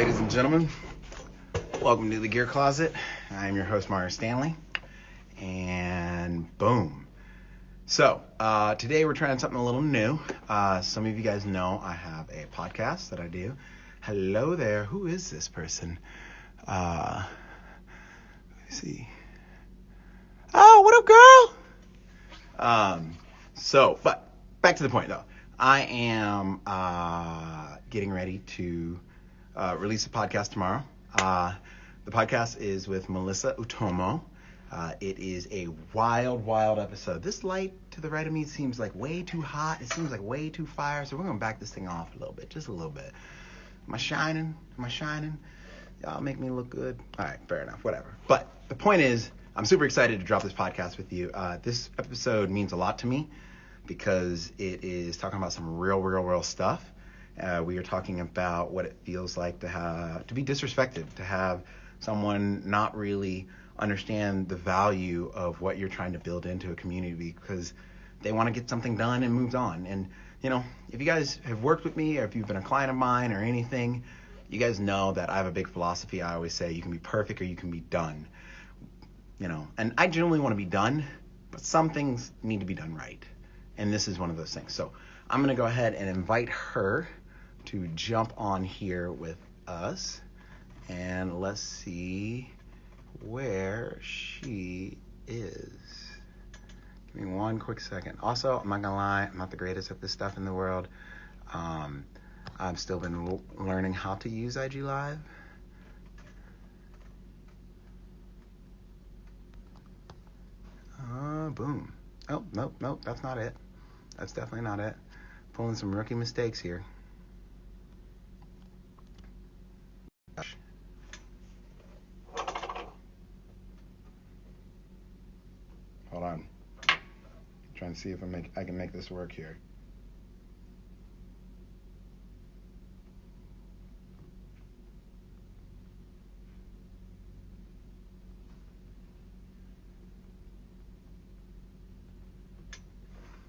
ladies and gentlemen. Welcome to the Gear Closet. I'm your host, Mario Stanley. And boom. So, today we're trying something a little new. Some of you guys know I have a podcast that I do. Hello there. Who is this person? Let me see. Oh, what up, girl? But back to the point, though. I am getting ready to release a podcast tomorrow. The podcast is with Melissa Utomo. It is a wild, wild episode. This light to the right of me seems like way too hot. It seems like way too fire. So we're going to back this thing off a little bit, just a little bit. Am I shining? Y'all make me look good. All right, fair enough, whatever. But the point is, I'm super excited to drop this podcast with you. This episode means a lot to me because it is talking about some real stuff. We are talking about what it feels like to be disrespected, to have someone not really understand the value of what you're trying to build into a community because they want to get something done and moved on. And, you know, if you guys have worked with me or if you've been a client of mine or anything, you guys know that I have a big philosophy. I always say you can be perfect or you can be done, you know, and I generally want to be done, but some things need to be done right. And this is one of those things. So I'm going to go ahead and invite her to jump on here with us. And let's see where she is. Give me one quick second. Also, I'm not gonna lie, I'm not the greatest at this stuff in the world. I've still been learning how to use IG Live. Boom. Oh, nope, that's not it. That's definitely not it. Pulling some rookie mistakes here. Hold on. I'm trying to see if I can make this work here.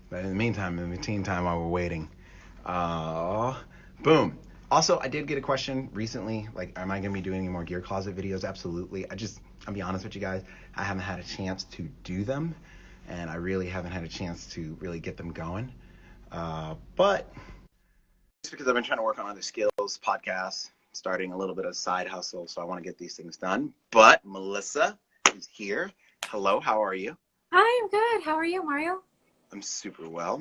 But in the meantime, while we're waiting, boom. Also, I did get a question recently, like, am I going to be doing any more Gear Closet videos? Absolutely. I'll be honest with you guys, I haven't had a chance to do them, and I really haven't had a chance to really get them going. But it's because I've been trying to work on other skills, podcasts, starting a little bit of side hustle, so I want to get these things done. But Melissa is here. Hello, how are you? Hi, I'm good. How are you, Mario? I'm super well.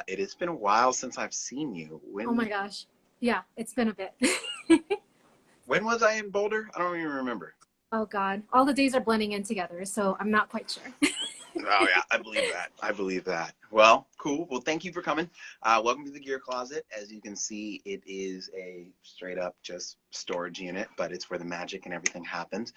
It has been a while since I've seen you. Oh my gosh. Yeah, it's been a bit. When was I in Boulder? I don't even remember. Oh God. All the days are blending in together, so I'm not quite sure. Oh yeah, I believe that. Well, cool. Well, thank you for coming. Welcome to the Gear Closet. As you can see, it is a straight up just storage unit, but it's where the magic and everything happens.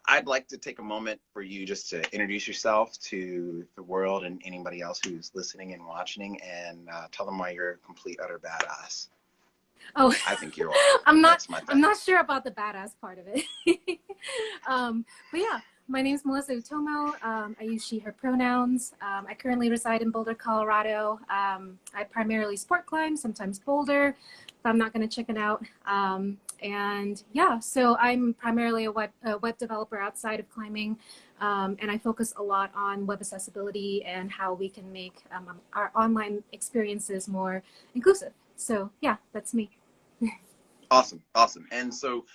I'd like to take a moment for you just to introduce yourself to the world and anybody else who's listening and watching, and tell them why you're a complete utter badass. Oh, I think you're. I'm not sure about the badass part of it. But yeah, my name's Melissa Utomo. I use she/her pronouns. I currently reside in Boulder, Colorado. I primarily sport climb, sometimes boulder. But I'm not going to chicken out. And yeah, so I'm primarily a web developer outside of climbing, and I focus a lot on web accessibility and how we can make our online experiences more inclusive. So yeah, that's me. Awesome. And so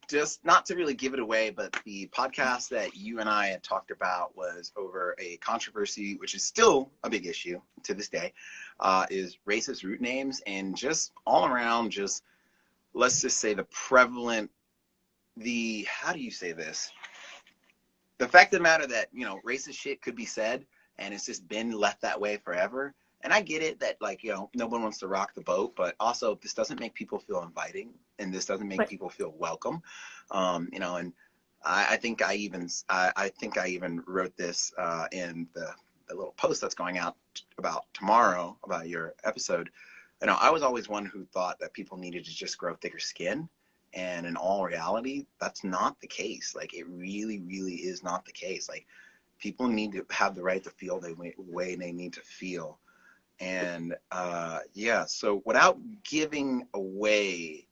just not to really give it away, but the podcast that you and I had talked about was over a controversy, which is still a big issue to this day, is racist root names, and just all around, just let's just say how do you say this? The fact of the matter that, you know, racist shit could be said and it's just been left that way forever. And I get it that, like, you know, no one wants to rock the boat, but also this doesn't make people feel inviting, and this doesn't make people feel welcome. You know, and I think I even wrote this in the little post that's going out about tomorrow about your episode. You know, I was always one who thought that people needed to just grow thicker skin. And in all reality, that's not the case. Like, it really, really is not the case. Like, people need to have the right to feel the way they need to feel. And yeah, so without giving away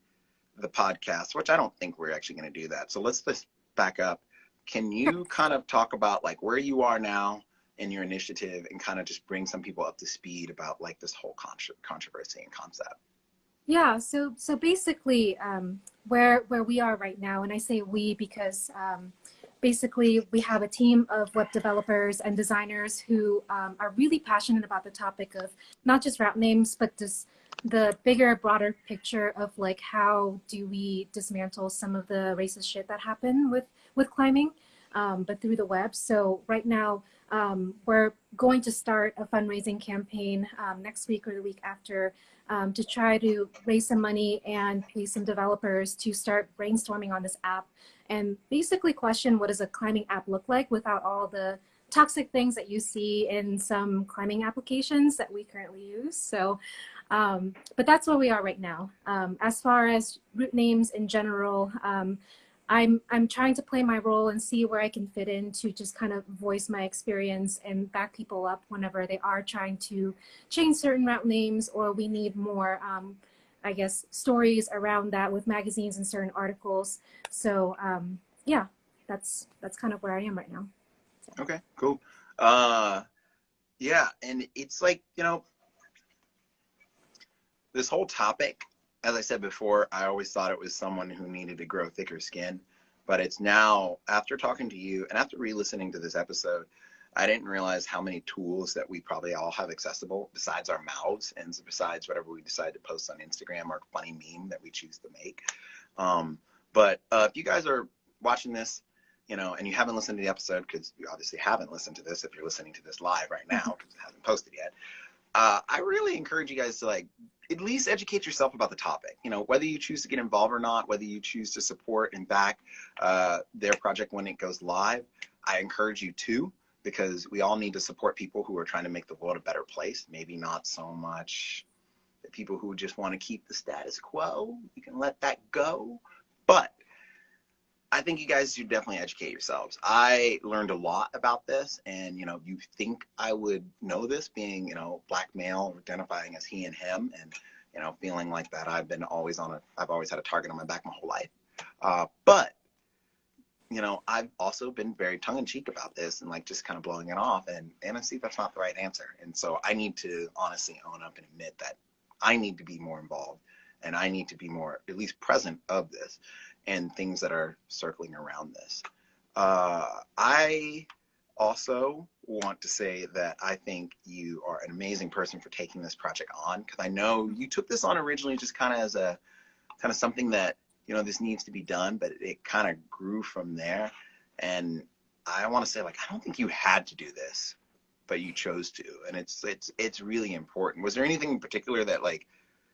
the podcast, which I don't think we're actually going to do that. So let's just back up. Can you kind of talk about like where you are now in your initiative and kind of just bring some people up to speed about like this whole controversy and concept? Yeah, so basically, where we are right now, and I say we because basically we have a team of web developers and designers who are really passionate about the topic of not just route names, but just the bigger, broader picture of like how do we dismantle some of the racist shit that happened with climbing, but through the web. So right now, we're going to start a fundraising campaign next week or the week after to try to raise some money and pay some developers to start brainstorming on this app and basically question what does a climbing app look like without all the toxic things that you see in some climbing applications that we currently use. So, but that's where we are right now. As far as route names in general, I'm trying to play my role and see where I can fit in to just kind of voice my experience and back people up whenever they are trying to change certain route names, or we need more, I guess, stories around that with magazines and certain articles. So yeah, that's kind of where I am right now. So. Okay, cool. Yeah, and it's like, this whole topic, as I said before, I always thought it was someone who needed to grow thicker skin. But it's now, after talking to you and after re-listening to this episode, I didn't realize how many tools that we probably all have accessible besides our mouths and besides whatever we decide to post on Instagram or funny meme that we choose to make. But if you guys are watching this, and you haven't listened to the episode, because you obviously haven't listened to this if you're listening to this live right now, because it hasn't posted yet, I really encourage you guys to like at least educate yourself about the topic. Whether you choose to get involved or not, whether you choose to support and back their project when it goes live, I encourage you to, because we all need to support people who are trying to make the world a better place. Maybe not so much the people who just want to keep the status quo. You can let that go. But I think you guys should definitely educate yourselves. I learned a lot about this, and you think I would know this, being black male, identifying as he and him, and feeling like that I've always had a target on my back my whole life. But I've also been very tongue-in-cheek about this and like just kind of blowing it off, and honestly, that's not the right answer. And so I need to honestly own up and admit that I need to be more involved, and I need to be more at least present of this and things that are circling around this. I also want to say that I think you are an amazing person for taking this project on, because I know you took this on originally just kind of as a kind of something that this needs to be done, but it kind of grew from there. And I want to say, like, I don't think you had to do this, but you chose to, and it's really important. Was there anything in particular that, like,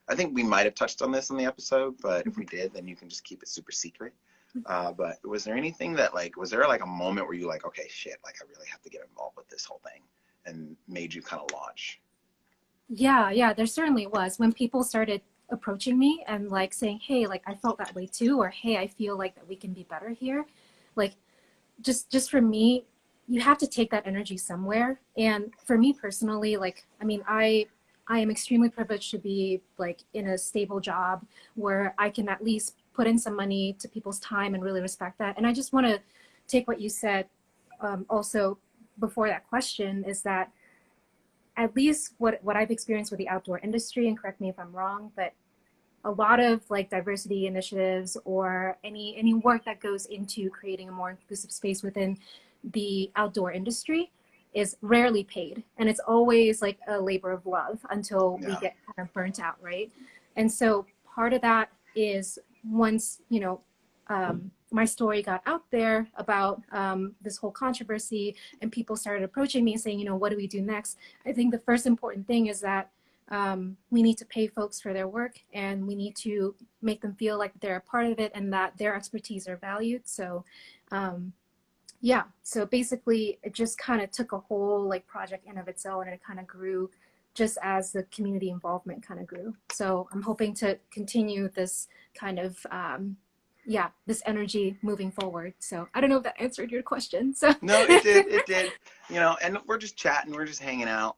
I think we might have touched on this in the episode, but if we did, then you can just keep it super secret. But was there anything that, like, was there like a moment where you like, okay, shit, like I really have to get involved with this whole thing, and made you kind of launch? Yeah, there certainly was. When people started approaching me and like saying, hey, like I felt that way too, or hey, I feel like that we can be better here. Like just for me, you have to take that energy somewhere. And for me personally, like, I mean, I am extremely privileged to be like in a stable job where I can at least put in some money to people's time and really respect that. And I just want to take what you said also before that question, is that at least what I've experienced with the outdoor industry, and correct me if I'm wrong, but a lot of like diversity initiatives or any work that goes into creating a more inclusive space within the outdoor industry is rarely paid. And it's always like a labor of love until we get kind of burnt out, right? And so part of that is once, my story got out there about this whole controversy and people started approaching me and saying, what do we do next? I think the first important thing is that we need to pay folks for their work, and we need to make them feel like they're a part of it and that their expertise are valued. So yeah, so basically it just kind of took a whole like project in of its own, and it kind of grew just as the community involvement kind of grew. So I'm hoping to continue this kind of this energy moving forward. So I don't know if that answered your question. So No, it did. And we're just chatting, we're just hanging out.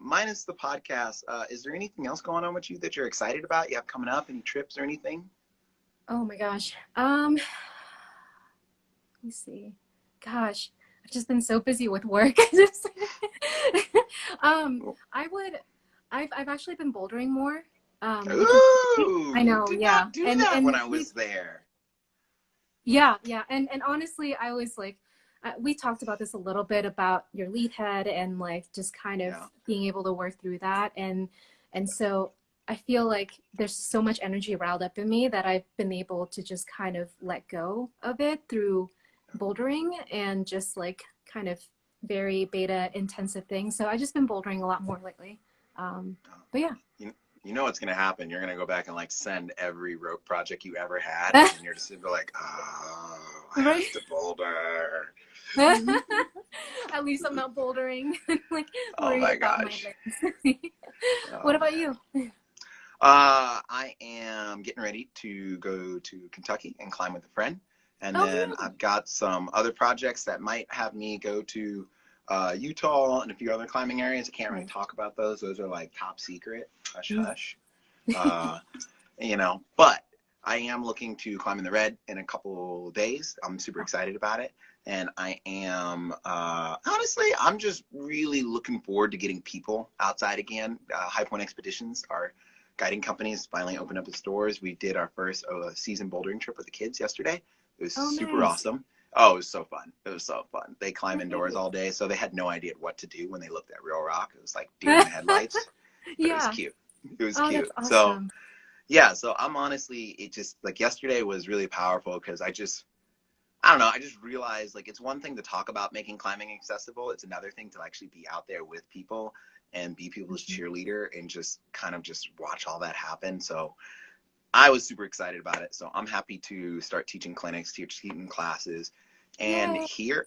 Minus the podcast, is there anything else going on with you that you're excited about? You have coming up, any trips or anything? Oh my gosh. Let me see. Gosh, I've just been so busy with work. um, I would. I've actually been bouldering more. Because I Ooh, know, did yeah, not do that when and I was there. yeah, and honestly, I was like, we talked about this a little bit about your lead head and like just kind of Yeah. being able to work through that, and so I feel like there's so much energy riled up in me that I've been able to just kind of let go of it through bouldering and just like kind of very beta intensive things. So I've just been bouldering a lot more lately. But yeah. You, you know what's gonna happen? You're gonna go back and like send every rope project you ever had, and you're just gonna be like, oh, I Right. have to boulder. At least I'm not bouldering and like Oh worried my about my gosh. legs. Oh What about man. you? I am getting ready to go to Kentucky and climb with a friend. And Oh, then really? I've got some other projects that might have me go to Utah and a few other climbing areas. I can't really Nice. talk about those. Those are like top secret, hush Mm. hush. Uh, but I am looking to climb in the red in a couple days. I'm super excited about it. And I am, honestly, I'm just really looking forward to getting people outside again. High Point Expeditions, our guiding companies, finally opened up its doors. We did our first season bouldering trip with the kids yesterday. It was Oh, super nice. awesome. Oh, it was so fun. It was so fun. They climb indoors Great. all day, so they had no idea what to do when they looked at Real Rock. It was like deer in the headlights, but it was Yeah. cute. It was Oh, that's cute. So awesome. yeah, so I'm honestly, it just like yesterday was really powerful because I don't know, I just realized like it's one thing to talk about making climbing accessible. It's another thing to actually be out there with people and be people's Mhm. cheerleader and just kind of just watch all that happen. So I was super excited about it. So I'm happy to start teaching clinics, teaching classes, and Yay. hear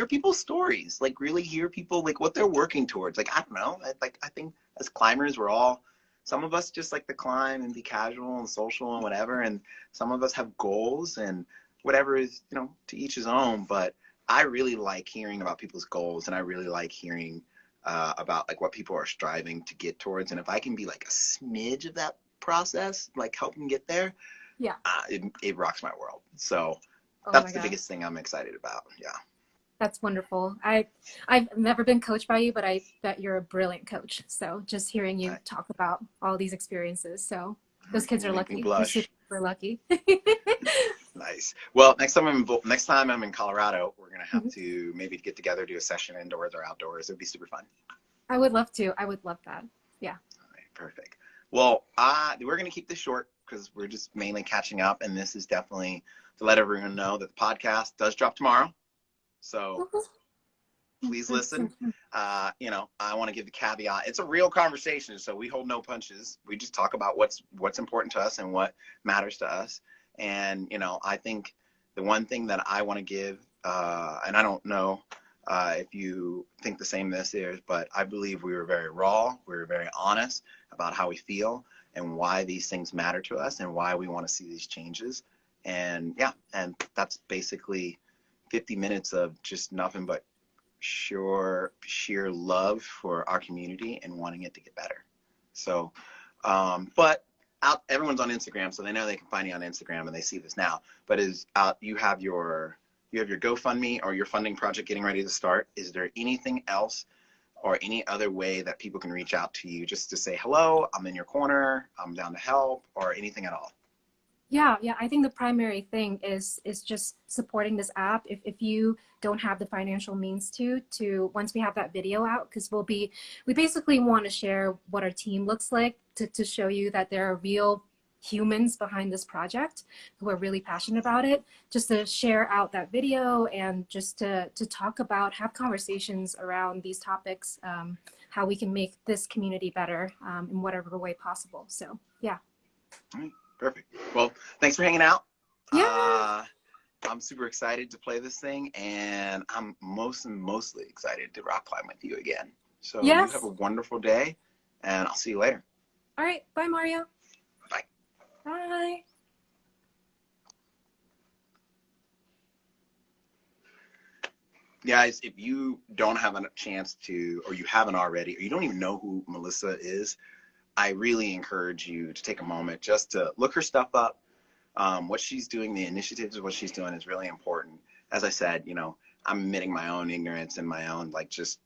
people's stories. Like really hear people like what they're working towards. Like I don't know, I think as climbers we're all some of us just like to climb and be casual and social and whatever, and some of us have goals and whatever is to each his own. But I really like hearing about people's goals, and I really like hearing about like what people are striving to get towards, and if I can be like a smidge of that process, like help them get there, Yeah. it rocks my world. So Oh my that's the gosh. biggest thing I'm excited about. Yeah. That's wonderful. I've never been coached by you, but I bet you're a brilliant coach. So just hearing you I, talk about all these experiences. So those kids you are make me lucky. They're super, blush. super lucky. Nice. Well, next time I'm in Colorado, we're gonna have to maybe get together, do a session indoors or outdoors. It'd be super fun. I would love to. I would love that. Yeah. All right, perfect. Well, we're gonna keep this short because we're just mainly catching up, and this is definitely to let everyone know that the podcast does drop tomorrow. So please listen. I want to give the caveat. It's a real conversation, so we hold no punches. We just talk about what's important to us and what matters to us. And I think the one thing that I want to give, and I don't know if you think the same this is, but I believe we were very raw. We were very honest about how we feel and why these things matter to us and why we want to see these changes. And yeah, and that's basically 50 minutes of just nothing but sheer love for our community and wanting it to get better. So, but everyone's on Instagram, so they know they can find you on Instagram, and they see this now. But you have your GoFundMe or your funding project getting ready to start. Is there anything else or any other way that people can reach out to you just to say hello? I'm in your corner. I'm down to help, or anything at all. Yeah. I think the primary thing is just supporting this app. If you don't have the financial means to once we have that video out, because we basically want to share what our team looks like to show you that there are real humans behind this project who are really passionate about it, just to share out that video and just to talk about, have conversations around these topics, how we can make this community better in whatever way possible. So yeah. All right, perfect. Well, thanks for hanging out. Yeah. Uh, I'm super excited to play this thing, and I'm mostly excited to rock climb with you again. So you have Yes. a wonderful day, and I'll see you later. All right. Bye, Mario. Bye. Bye. Guys, if you don't have a chance to, or you haven't already, or you don't even know who Melissa is, I really encourage you to take a moment just to look her stuff up, What she's doing, the initiatives of what she's doing is really important. As I said, I'm admitting my own ignorance and my own, like, just,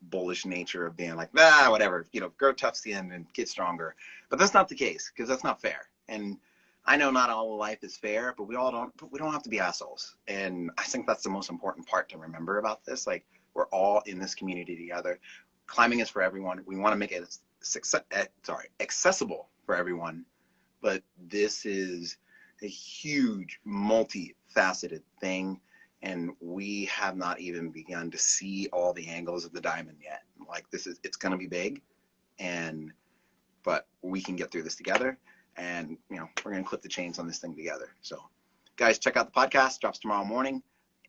bullish nature of being like, whatever, grow tough skin and get stronger. But that's not the case, because that's not fair. And I know not all of life is fair, but we don't have to be assholes. And I think that's the most important part to remember about this. Like, we're all in this community together. Climbing is for everyone. We want to make it accessible for everyone. But this is a huge, multifaceted thing. And we have not even begun to see all the angles of the diamond yet. Like, it's going to be big, but we can get through this together. And, we're going to clip the chains on this thing together. So, guys, check out the podcast. Drops tomorrow morning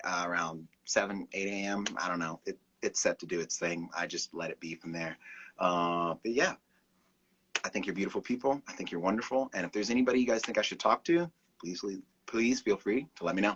around 7, 8 a.m. I don't know. It's set to do its thing. I just let it be from there. But yeah, I think you're beautiful people. I think you're wonderful. And if there's anybody you guys think I should talk to, please feel free to let me know.